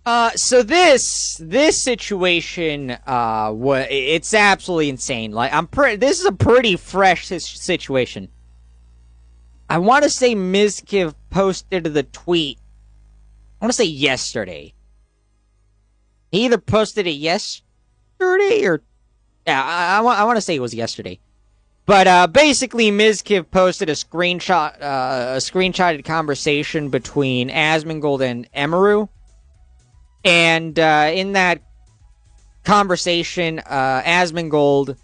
So this situation, it's absolutely insane. Like, this is a pretty fresh situation. I want to say Mizkiv posted the tweet. I want to say yesterday. He either posted it yesterday or, yeah, I want to say it was yesterday. But basically, Mizkiv posted a screenshotted conversation between Asmongold and Emiru. And in that conversation, Asmongold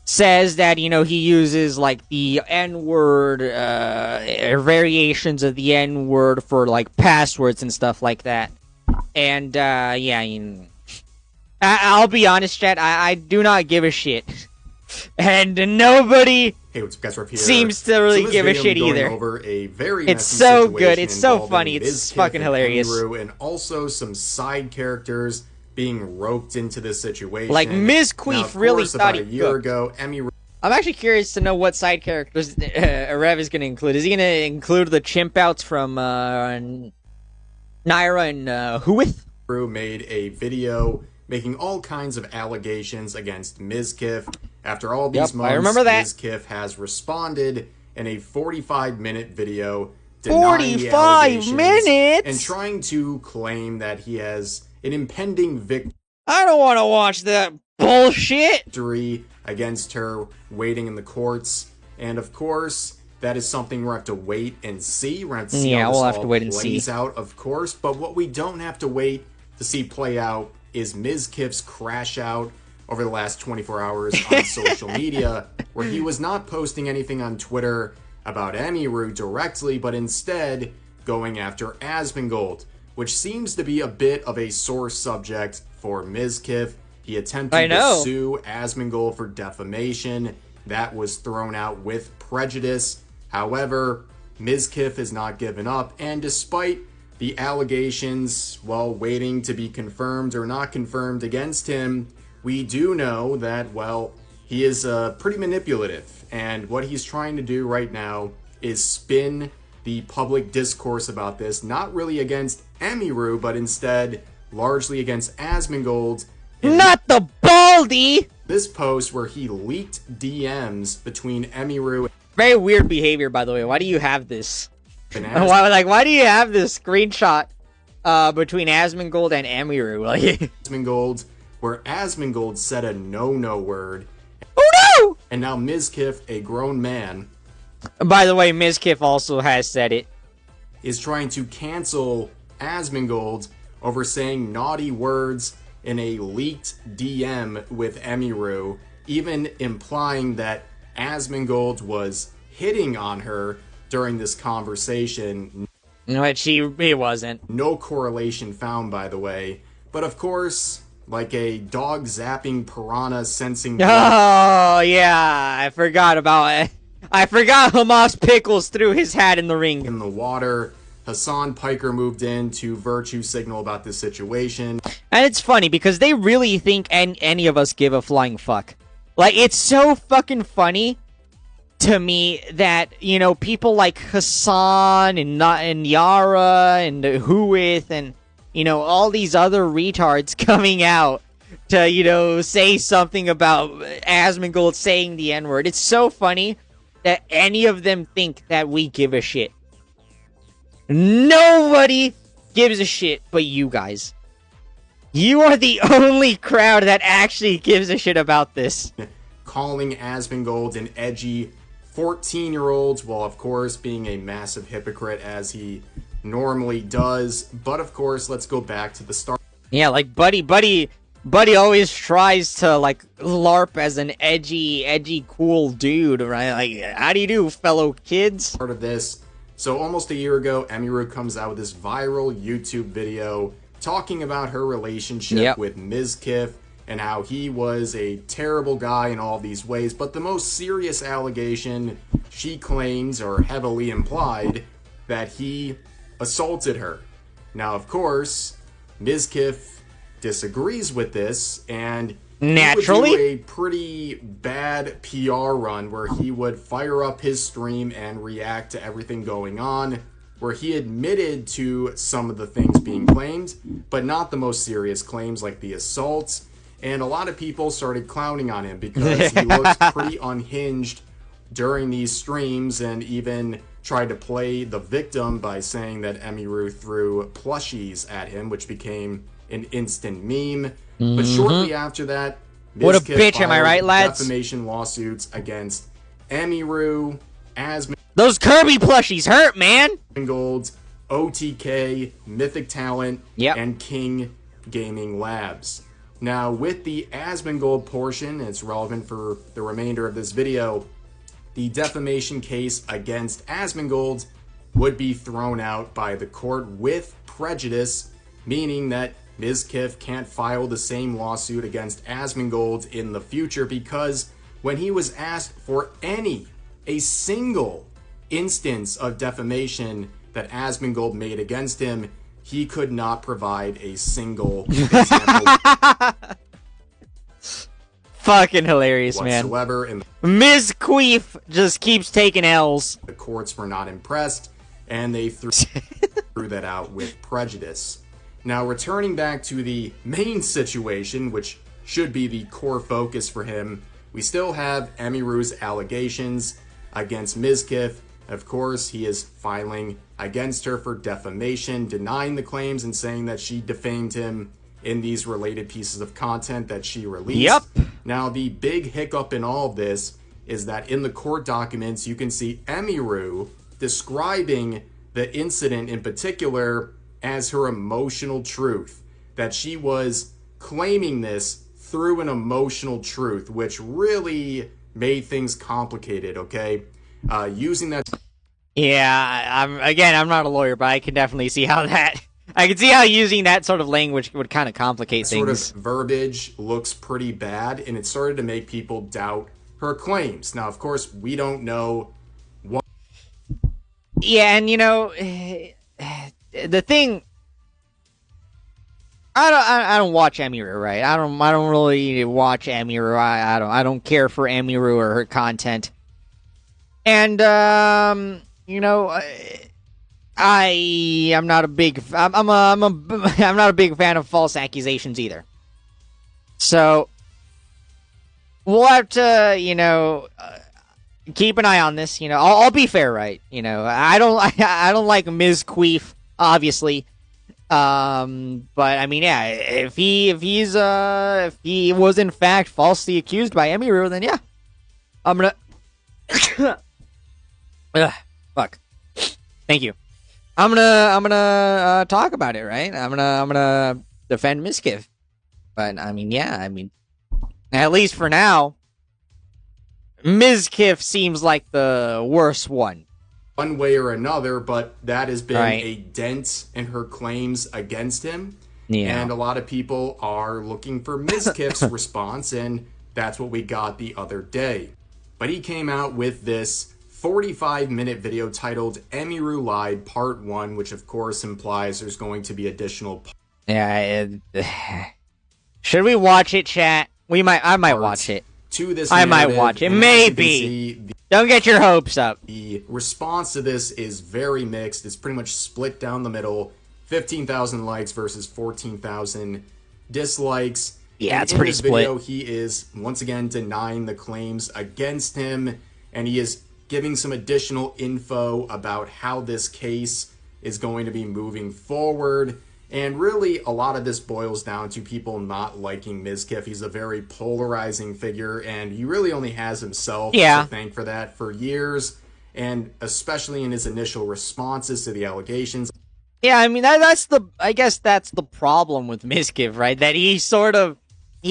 says that, he uses, like, the N-word, or variations of the N-word for, like, passwords and stuff like that. And, yeah, I'll be honest, chat, I do not give a shit. And nobody what's up, guys? We're up here. seems to really give a shit either. Over a very it's so good. It's so funny. It's fucking hilarious. And also some side characters being roped into this situation. Like Ms. Queef really thought a year ago, Emiru. I'm actually curious to know what side characters Rev is going to include. Is he going to include the chimp outs from Naira and Huith? Made a video making all kinds of allegations against Mizkif. After all these months, I remember that. Mizkif has responded in a 45-minute video denying 45 minutes? And trying to claim that he has an impending victory. I don't want to watch that bullshit. Victory against her waiting in the courts. And of course, that is something we'll have to wait and see. We're going to see how this all plays out, of course. But what we don't have to wait to see play out is Mizkif's crash out over the last 24 hours on social media, where he was not posting anything on Twitter about Emiru directly, but instead going after Asmongold, which seems to be a bit of a sore subject for Mizkif. He attempted to sue Asmongold for defamation. That was thrown out with prejudice. However, Mizkif has not given up, and despite the allegations, while waiting to be confirmed or not confirmed against him, we do know that, well, he is pretty manipulative. And what he's trying to do right now is spin the public discourse about this, not really against Emiru, but instead largely against Asmongold. Not the Baldy! This post where he leaked DMs between Emiru. Very weird behavior, by the way. Why do you have this? Why do you have this screenshot between Asmongold and Emiru? Asmongold, where Asmongold said a no-no word. Oh no! And now Mizkif, a grown man. By the way, Mizkif also has said it. Is trying to cancel Asmongold over saying naughty words in a leaked DM with Emiru, even implying that Asmongold was hitting on her during this conversation. But he wasn't. No correlation found, by the way. But of course, like a dog zapping piranha sensing... Oh, yeah, I forgot about it. I forgot Hamas Pickles threw his hat in the ring. In the water, Hassan Piker moved in to virtue signal about this situation. And it's funny, because they really think any of us give a flying fuck. Like, it's so fucking funny to me that, people like Hassan and Yara and Huith and, all these other retards coming out to, say something about Asmongold saying the N-word. It's so funny that any of them think that we give a shit. Nobody gives a shit but you guys. You are the only crowd that actually gives a shit about this. Calling Asmongold an edgy 14-year-old, while of course being a massive hypocrite as he normally does. But of course, let's go back to the start. Yeah, like Buddy always tries to like LARP as an edgy, cool dude, right? Like, how do you do, fellow kids? Part of this. So almost a year ago, Emiru comes out with this viral YouTube video talking about her relationship with Mizkif and how he was a terrible guy in all these ways. But the most serious allegation she claims, or heavily implied, that he assaulted her. Now, of course, Mizkif disagrees with this, and naturally he would do a pretty bad PR run where he would fire up his stream and react to everything going on. where he admitted to some of the things being claimed, but not the most serious claims like the assaults. And a lot of people started clowning on him because he looked pretty unhinged during these streams, and even tried to play the victim by saying that Emiru threw plushies at him, which became an instant meme. But shortly after that, what a bitch, am I right, lads? Defamation lawsuits against Emiru, those Kirby plushies hurt, man. Gold, OTK, Mythic Talent, and King Gaming Labs. Now, with the Asmongold portion, it's relevant for the remainder of this video, the defamation case against Asmongold would be thrown out by the court with prejudice, meaning that Mizkif can't file the same lawsuit against Asmongold in the future, because when he was asked for a single instance of defamation that Asmongold made against him, he could not provide a single example. Fucking hilarious, whatsoever, man. Ms. Queef just keeps taking L's. The courts were not impressed, and they threw that out with prejudice. Now, returning back to the main situation, which should be the core focus for him, we still have Emiru's allegations against Mizkif. Of course, he is filing against her for defamation, denying the claims and saying that she defamed him in these related pieces of content that she released. Yep. Now, the big hiccup in all of this is that in the court documents, you can see Emiru describing the incident in particular as her emotional truth, that she was claiming this through an emotional truth, which really made things complicated, okay? Using that... Yeah, I'm not a lawyer, but I can definitely see how that... I can see how using that sort of language would kind of complicate things. Sort of verbiage looks pretty bad, and it started to make people doubt her claims. Now, of course, we don't know what... Yeah, and you know, the thing... I don't watch Emiru, right? I don't really watch Emiru. I don't care for Emiru or her content. And you know, I'm not a big I'm not a big fan of false accusations either. So we'll have to, you know, keep an eye on this. You know, I'll be fair, right? You know, I don't like Ms. Queef, obviously. But I mean, yeah, if he was in fact falsely accused by Emiru, then yeah, I'm gonna fuck. Thank you. I'm gonna talk about it, right? I'm gonna defend Mizkif. But I mean, yeah, I mean, at least for now, Mizkif seems like the worst one. One way or another, but that has been a dent in her claims against him. Yeah. And a lot of people are looking for Mizkif's response, and that's what we got the other day. But he came out with this 45-minute video titled Emiru Lied Part 1, which of course implies there's going to be additional Yeah, should we watch it, chat? I might watch it. To this I might watch it. Maybe. Don't get your hopes up. The response to this is very mixed. It's pretty much split down the middle. 15,000 likes versus 14,000 dislikes. Yeah, and it's pretty split. Video, he is once again denying the claims against him, and he is giving some additional info about how this case is going to be moving forward. And really, a lot of this boils down to people not liking Mizkif. He's a very polarizing figure, and he really only has himself to thank for that for years, and especially in his initial responses to the allegations. Yeah, I mean, I guess that's the problem with Mizkif, right? That he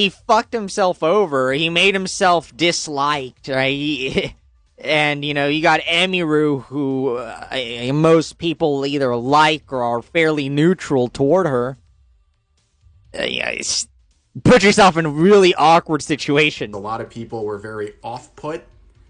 fucked himself over. He made himself disliked, right? And, you know, you got Emiru, who most people either like or are fairly neutral toward her. Put yourself in a really awkward situation. A lot of people were very off-put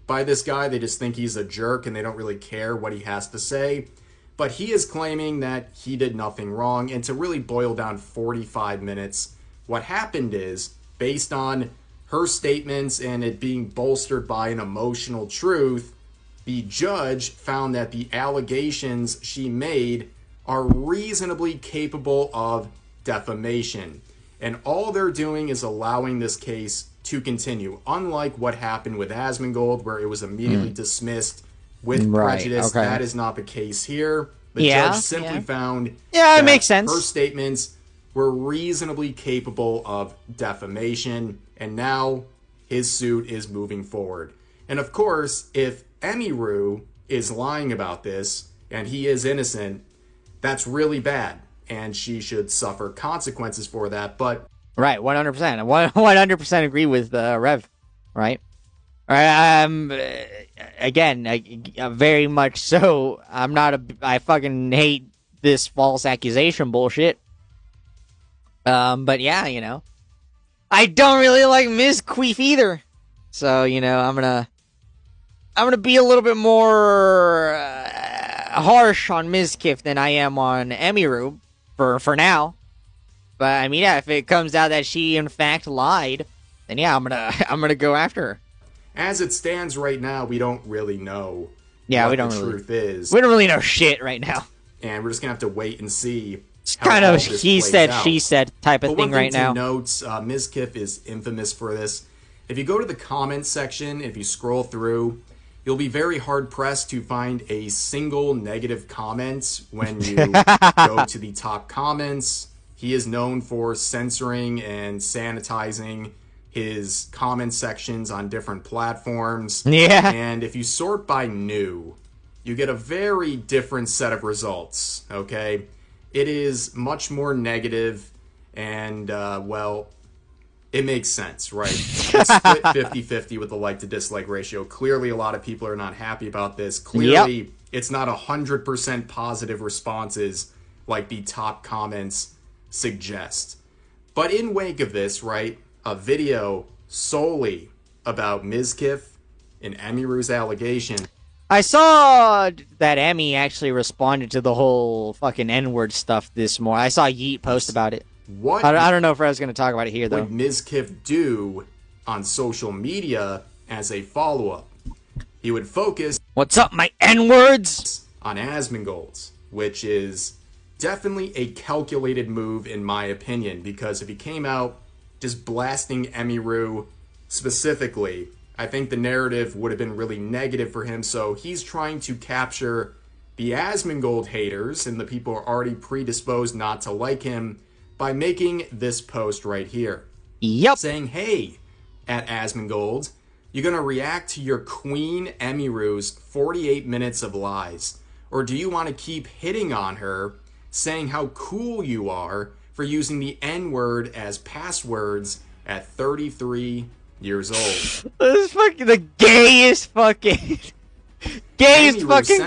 by this guy. They just think he's a jerk and they don't really care what he has to say. But he is claiming that he did nothing wrong. And to really boil down 45 minutes, what happened is, based on her statements and it being bolstered by an emotional truth, the judge found that the allegations she made are reasonably capable of defamation. And all they're doing is allowing this case to continue. Unlike what happened with Asmongold, where it was immediately dismissed with prejudice, that is not the case here. The judge simply found it makes sense. Her statements were reasonably capable of defamation, and now his suit is moving forward. And of course, if Emiru is lying about this, and he is innocent, that's really bad, and she should suffer consequences for that, but... Right, 100%. 100% agree with Rev, right? Again, very much so. I fucking hate this false accusation bullshit. But yeah, you know, I don't really like Ms. Queef either. So, you know, I'm gonna be a little bit more harsh on Mizkif than I am on Emiru for now. But I mean, yeah, if it comes out that she in fact lied, then yeah, I'm gonna go after her. As it stands right now, we don't really know what the truth is. We don't really know shit right now. And we're just going to have to wait and see. It's kind of he said, she said type of thing right now. Note, Mizkif is infamous for this. If you go to the comments section, if you scroll through, you'll be very hard-pressed to find a single negative comment when you go to the top comments. He is known for censoring and sanitizing his comment sections on different platforms. Yeah. And if you sort by new, you get a very different set of results, okay? It is much more negative, and, well, it makes sense, right? It's split 50-50 with the like-to-dislike ratio. Clearly, a lot of people are not happy about this. Clearly, it's not 100% positive responses like the top comments suggest. But in wake of this, right, a video solely about Mizkif and Emiru's allegation. I saw that Emmy actually responded to the whole fucking N-word stuff this morning. I saw Yeet post about it. What? I don't know if I was going to talk about it here, though. What would Mizkif do on social media as a follow-up? He would focus... What's up, my N-words? ...on Asmongold, which is definitely a calculated move, in my opinion, because if he came out just blasting Emiru specifically, I think the narrative would have been really negative for him. So he's trying to capture the Asmongold haters and the people who are already predisposed not to like him by making this post right here. Yep. Saying, hey, at Asmongold, you're going to react to your queen Emiru's 48 minutes of lies? Or do you want to keep hitting on her, saying how cool you are for using the N-word as passwords at 33 years old? This is fucking the gayest fucking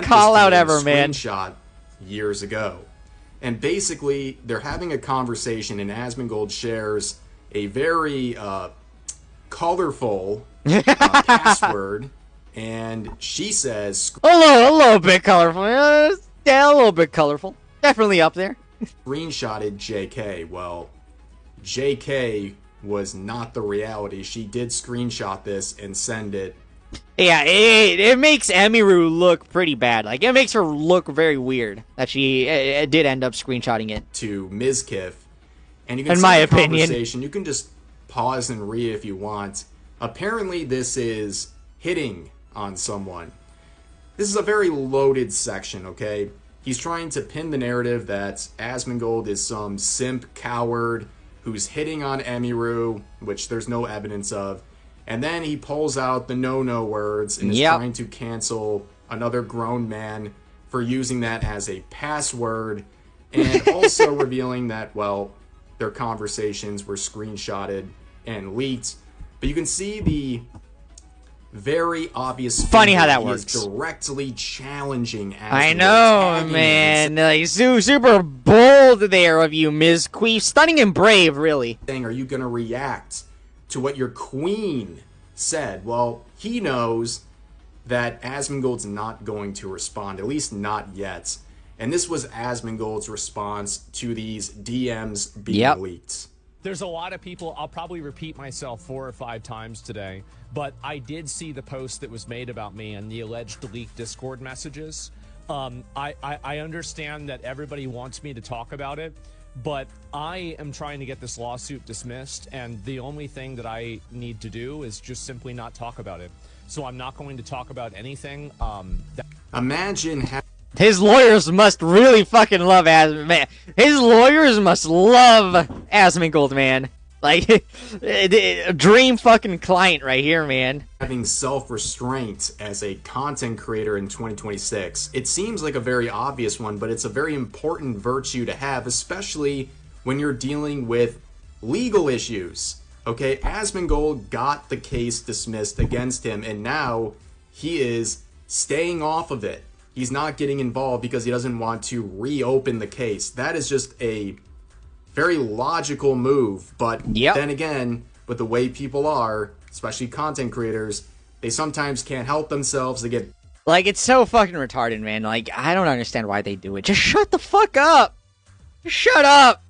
call out ever, man. Screenshot years ago. And basically, they're having a conversation, and Asmongold shares a very colorful password, and she says... A little bit colorful. Yeah, a little bit colorful. Definitely up there. Screenshotted JK. Well, JK was not the reality. She did screenshot this and send it. Yeah, it makes Emiru look pretty bad. Like, it makes her look very weird that she did end up screenshotting it. To Mizkif. And you can in see my the opinion. Conversation. You can just pause and read if you want. Apparently, this is hitting on someone. This is a very loaded section, okay? He's trying to pin the narrative that Asmongold is some simp coward who's hitting on Emiru, which there's no evidence of. And then he pulls out the no-no words and is trying to cancel another grown man for using that as a password, and also revealing that, well, their conversations were screenshotted and leaked. But you can see the very obvious... Funny how that works. Directly challenging Asmongold. I know, man. Like, super bold there of you, Ms. Queef. Stunning and brave, really. Are you going to react to what your queen said? Well, he knows that Asmongold's not going to respond, at least not yet. And this was Asmongold's response to these DMs being leaked. There's a lot of people, I'll probably repeat myself 4 or 5 times today, but I did see the post that was made about me and the alleged leaked Discord messages. I understand that everybody wants me to talk about it, but I am trying to get this lawsuit dismissed, and the only thing that I need to do is just simply not talk about it. So I'm not going to talk about anything. Imagine his lawyers must really fucking love man. His lawyers must love Asmongold, man. Like, a dream fucking client right here, man. Having self-restraint as a content creator in 2026. It seems like a very obvious one, but it's a very important virtue to have, especially when you're dealing with legal issues. Okay, Asmongold got the case dismissed against him, and now he is staying off of it. He's not getting involved because he doesn't want to reopen the case. That is just a very logical move, but then again, with the way people are, especially content creators, they sometimes can't help themselves. They get... Like, it's so fucking retarded, man. Like, I don't understand why they do it. Just shut the fuck up! Just shut up!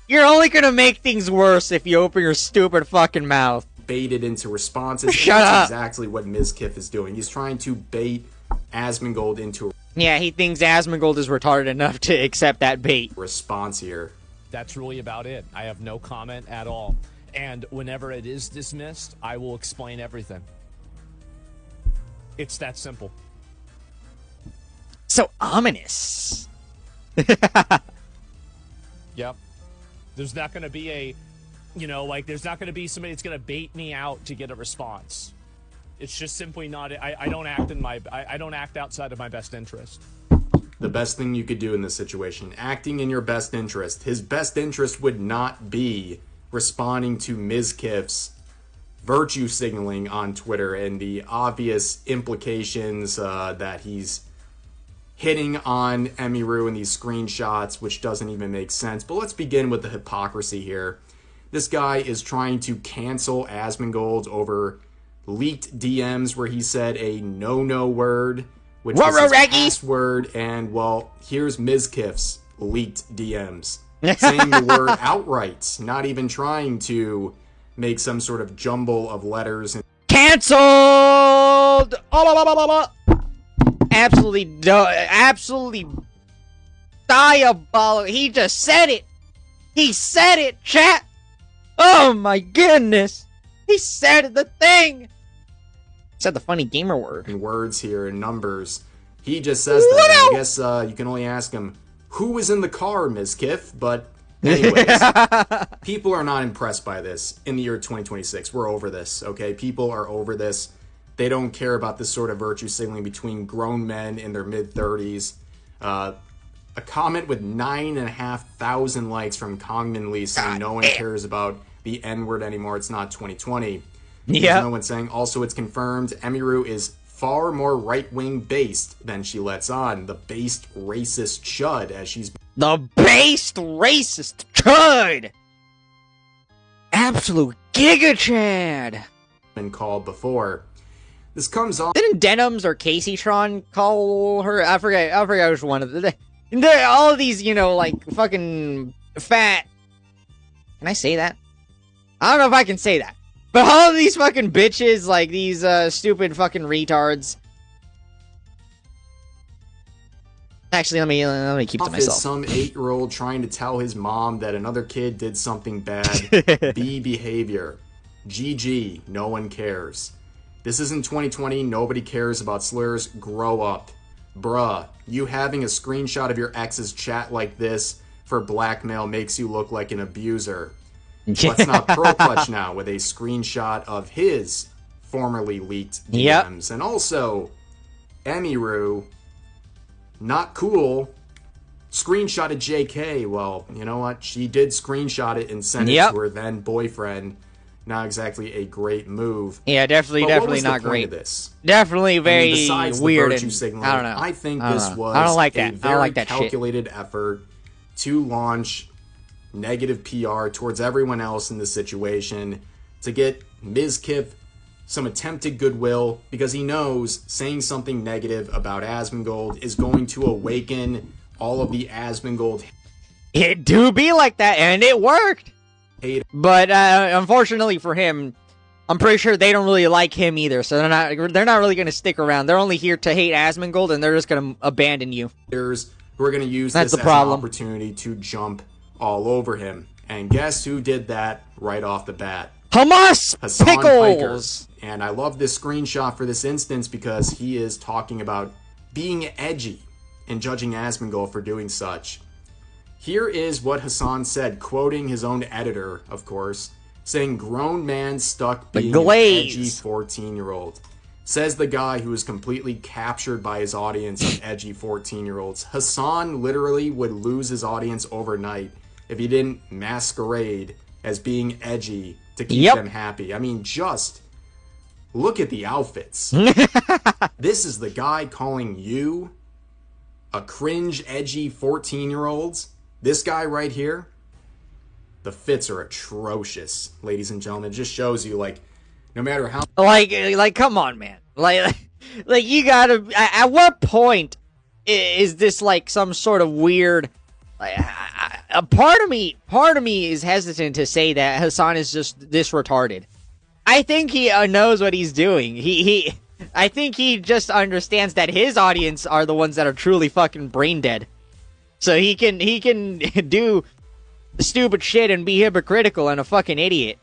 You're only gonna make things worse if you open your stupid fucking mouth. Baited into responses. Shut up! That's exactly what Mizkif is doing. He's trying to bait Asmongold into... Yeah, he thinks Asmongold is retarded enough to accept that bait. Response here. That's really about it. I have no comment at all. And whenever it is dismissed, I will explain everything. It's that simple. So ominous. Yep. There's not going to be a, there's not going to be somebody that's going to bait me out to get a response. It's just simply not. I don't act I don't act outside of my best interest. The best thing you could do in this situation, acting in your best interest. His best interest would not be responding to Mizkif's virtue signaling on Twitter and the obvious implications that he's hitting on Emiru in these screenshots, which doesn't even make sense. But let's begin with the hypocrisy here. This guy is trying to cancel Asmongold over leaked DMs where he said a no-no word, which was his password, and, well, here's Mizkif's leaked DMs. Saying the word outright, not even trying to make some sort of jumble of letters. Cancelled! Absolutely diabolical. He just said it. He said it, chat. Oh my goodness. He said the thing. Said the funny gamer word. In words here, in numbers. He just says that. I guess you can only ask him, who was in the car, Mizkif? But anyways, people are not impressed by this in the year 2026. We're over this, okay? People are over this. They don't care about this sort of virtue signaling between grown men in their mid-30s. A comment with 9,500 likes from Kongmin Lee saying no one cares about the N-word anymore. It's not 2020. Yeah. No one saying also it's confirmed Emiru is far more right-wing based than she lets on. The based racist chud as she's... The based racist chud! Absolute giga chad! Been called before. This comes on... Didn't Denims or Casey Tron call her? I forget which one of the... All of these, like, fucking fat... Can I say that? I don't know if I can say that. But all of these fucking bitches, like, these, stupid fucking retards... Actually, let me keep to myself. Some 8-year-old trying to tell his mom that another kid did something bad. B behavior. GG. No one cares. This isn't 2020. Nobody cares about slurs. Grow up. Bruh, you having a screenshot of your ex's chat like this for blackmail makes you look like an abuser. Let's not pro clutch now with a screenshot of his formerly leaked DMs. And also, Emiru, not cool, screenshotted JK. Well, you know what? She did screenshot it and send it to her then boyfriend. Not exactly a great move. Yeah, definitely not great. This? Definitely very weird. And, signaling, I don't know. I think this was I don't like that. a very calculated effort to launch negative PR towards everyone else in this situation to get Mizkif some attempted goodwill because he knows saying something negative about Asmongold is going to awaken all of the Asmongold. It do be like that, and it worked. But unfortunately for him, I'm pretty sure they don't really like him either, so they're not really going to stick around. They're only here to hate Asmongold, and they're just going to abandon you. Who are going to use this as an opportunity to jump all over him. And guess who did that right off the bat? Hassan Pickles! Piker. And I love this screenshot for this instance because he is talking about being edgy and judging Asmongold for doing such. Here is what Hassan said, quoting his own editor, of course, saying, "Grown man stuck being an edgy 14-year-old. Says the guy who is completely captured by his audience of edgy 14-year-olds. Hassan literally would lose his audience overnight if he didn't masquerade as being edgy to keep them happy. I mean, just look at the outfits. This is the guy calling you a cringe, edgy 14-year-olds. This guy right here, the fits are atrocious, ladies and gentlemen. It just shows you, like, no matter how... Like, come on, man. Like, you gotta... At what point is this, like, some sort of weird... a part of me is hesitant to say that Hassan is just this retarded. I think he knows what he's doing. I think he just understands that his audience are the ones that are truly fucking brain dead. So he can do stupid shit and be hypocritical and a fucking idiot.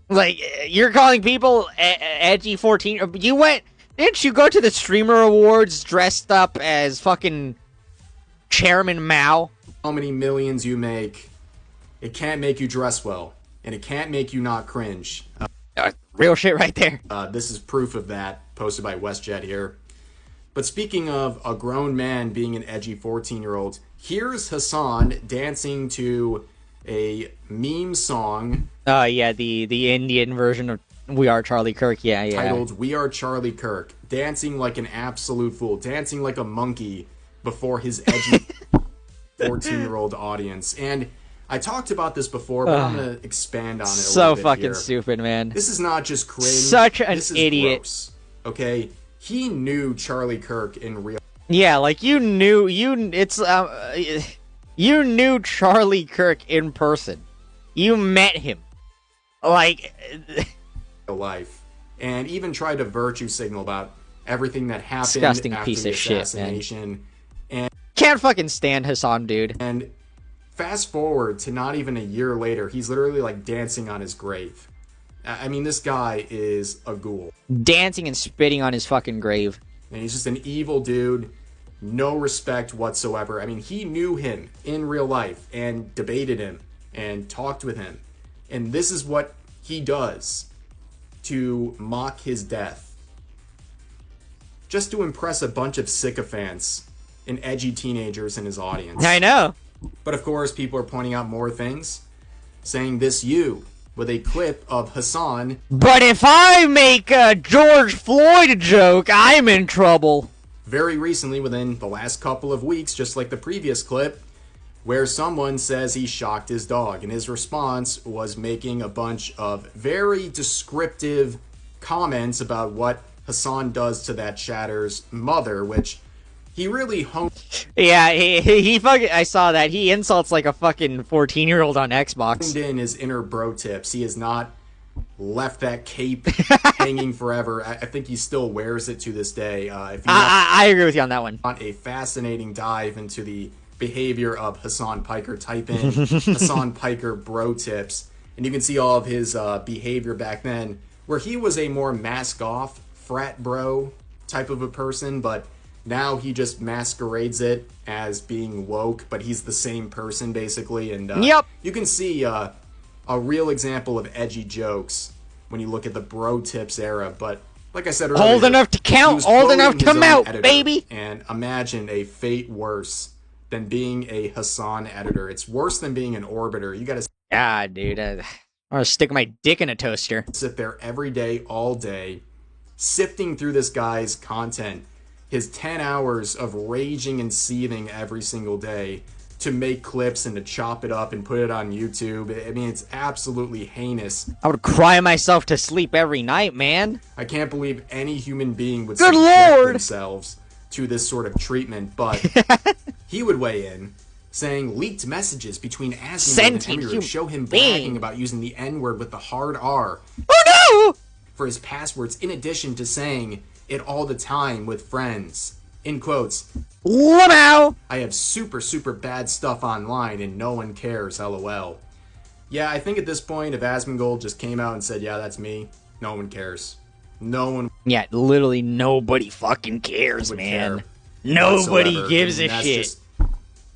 Like, you're calling people edgy 14... Didn't you go to the Streamer Awards dressed up as fucking Chairman Mao? How many millions you make, it can't make you dress well. And it can't make you not cringe. Real shit right there. This is proof of that, posted by WestJet here. But speaking of a grown man being an edgy 14-year-old, here's Hassan dancing to a meme song. Yeah, the Indian version of We Are Charlie Kirk, yeah. Titled We Are Charlie Kirk. Dancing like an absolute fool. Dancing like a monkey before his edgy 14-year-old audience. And I talked about this before, but I'm going to expand on it a little bit. So fucking here. Stupid, man. This is not just cringe. Such an idiot. Gross, okay? He knew Charlie Kirk in real... Yeah, like, you knew Charlie Kirk in person. You met him. Like... life. And even tried to virtue signal about everything that happened disgusting after piece the of shit, assassination. Man. And can't fucking stand Hassan, dude. And fast forward to not even a year later, he's literally like dancing on his grave. I mean, this guy is a ghoul. Dancing and spitting on his fucking grave. And he's just an evil dude. No respect whatsoever. I mean, he knew him in real life and debated him and talked with him. And this is what he does to mock his death. Just to impress a bunch of sycophants and edgy teenagers in his audience. I know. But of course, people are pointing out more things. Saying this you, with a clip of Hassan. But if I make a George Floyd joke, I'm in trouble. Very recently, within the last couple of weeks, just like the previous clip, where someone says he shocked his dog. And his response was making a bunch of very descriptive comments about what Hassan does to that chatter's mother, which he really honed. Yeah, he fucking, I saw that. He insults like a fucking 14-year-old on Xbox. In his inner bro tips. He has not left that cape hanging forever. I think he still wears it to this day. I agree with you on that one. Want a fascinating dive into the behavior of Hassan Piker, type in Hassan Piker bro tips, and you can see all of his behavior back then, where he was a more mask off frat bro type of a person, but now he just masquerades it as being woke, but he's the same person basically. And you can see a real example of edgy jokes when you look at the bro tips era. But like I said earlier, old enough to count, old enough to mount, baby. And imagine a fate worse than being a Hassan editor. It's worse than being an orbiter. You gotta... Ah, dude. I'm gonna stick my dick in a toaster. Sit there every day, all day, sifting through this guy's content. His 10 hours of raging and seething every single day to make clips and to chop it up and put it on YouTube. I mean, it's absolutely heinous. I would cry myself to sleep every night, man. I can't believe any human being would subject themselves to this sort of treatment, but he would weigh in, saying leaked messages between Asmongold and Emiru show him bragging about using the N-word with the hard R. Oh no! For his passwords, in addition to saying it all the time with friends. In quotes. Wow! I have super, super bad stuff online and no one cares, lol. Yeah, I think at this point, if Asmongold just came out and said, yeah, that's me, no one cares. No one... Yeah, literally nobody fucking cares, man. Nobody gives a shit.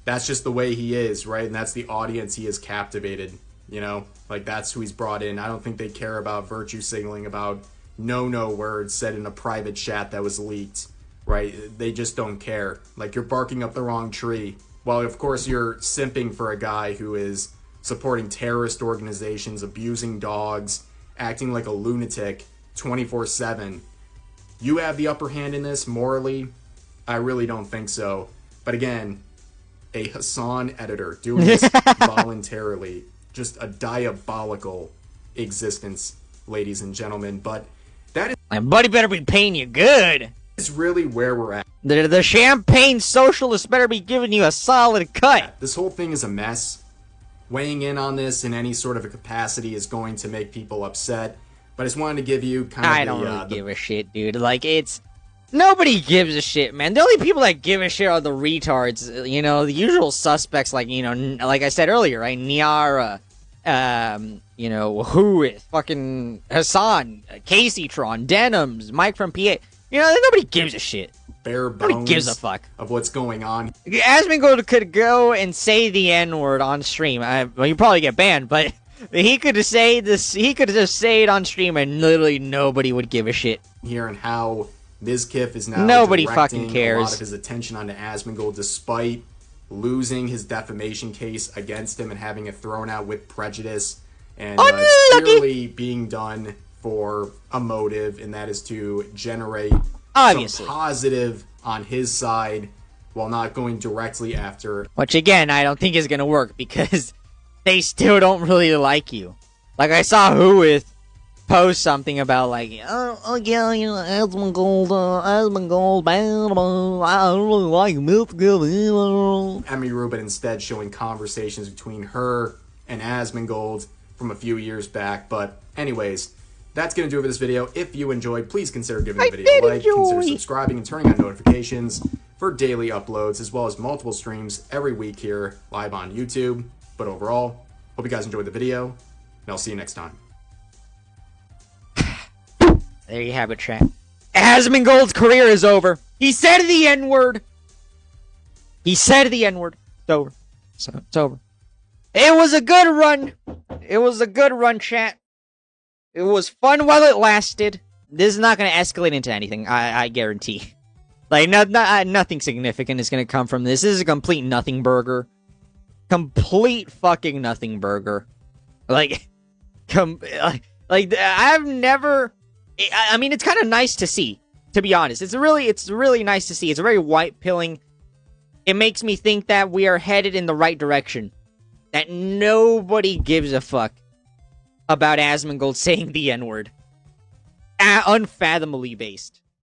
That's just the way he is, right? And that's the audience he has captivated, you know? Like, that's who he's brought in. I don't think they care about virtue signaling, about no words said in a private chat that was leaked, right? They just don't care. Like, you're barking up the wrong tree. Well, of course, you're simping for a guy who is supporting terrorist organizations, abusing dogs, acting like a lunatic 24/7. You have the upper hand in this morally? I really don't think so. But again, a Hasan editor doing this voluntarily. Just a diabolical existence, ladies and gentlemen. But that is... My buddy better be paying you good. Is really where we're at. The champagne socialists better be giving you a solid cut. This whole thing is a mess. Weighing in on this in any sort of a capacity is going to make people upset. But I just wanted to give you kind of I don't really give a shit, dude. Like, it's... Nobody gives a shit, man. The only people that give a shit are the retards. You know, the usual suspects, like, you know, like I said earlier, right? Niara, you know, who, fucking Hasan, Caseytron, Denims, Mike from PA. You know, nobody gives a shit. Bare bones nobody gives a fuck of what's going on. Asmongold could go and say the N-word on stream. Well, you probably get banned, but he could just say this. He could just say it on stream, and literally nobody would give a shit. Here and how Mizkif is now nobody fucking cares. A lot of his attention onto Asmongold, despite losing his defamation case against him and having it thrown out with prejudice, and clearly being done for a motive, and that is to generate some positive on his side while not going directly after. Which again, I don't think is going to work because they still don't really like you. Like, I saw Whoith post something about, like, oh yeah, you know, Asmongold, I don't really like Mizkif. Emiru, but instead showing conversations between her and Asmongold from a few years back. But anyways, that's going to do it for this video. If you enjoyed, please consider giving the video a like, consider subscribing, and turning on notifications for daily uploads, as well as multiple streams every week here live on YouTube. But overall, hope you guys enjoyed the video, and I'll see you next time. There you have it, chat. Asmongold's career is over. He said the N-word. He said the N-word. It's over. So it's over. It was a good run. It was a good run, chat. It was fun while it lasted. This is not going to escalate into anything, I guarantee. Like, nothing significant is going to come from this. This is a complete nothing burger. Complete fucking nothing burger. Like, I've never... I mean, it's kind of nice to see, to be honest. It's really nice to see. It's very white-pilling. It makes me think that we are headed in the right direction. That nobody gives a fuck about Asmongold saying the N-word. Unfathomably based.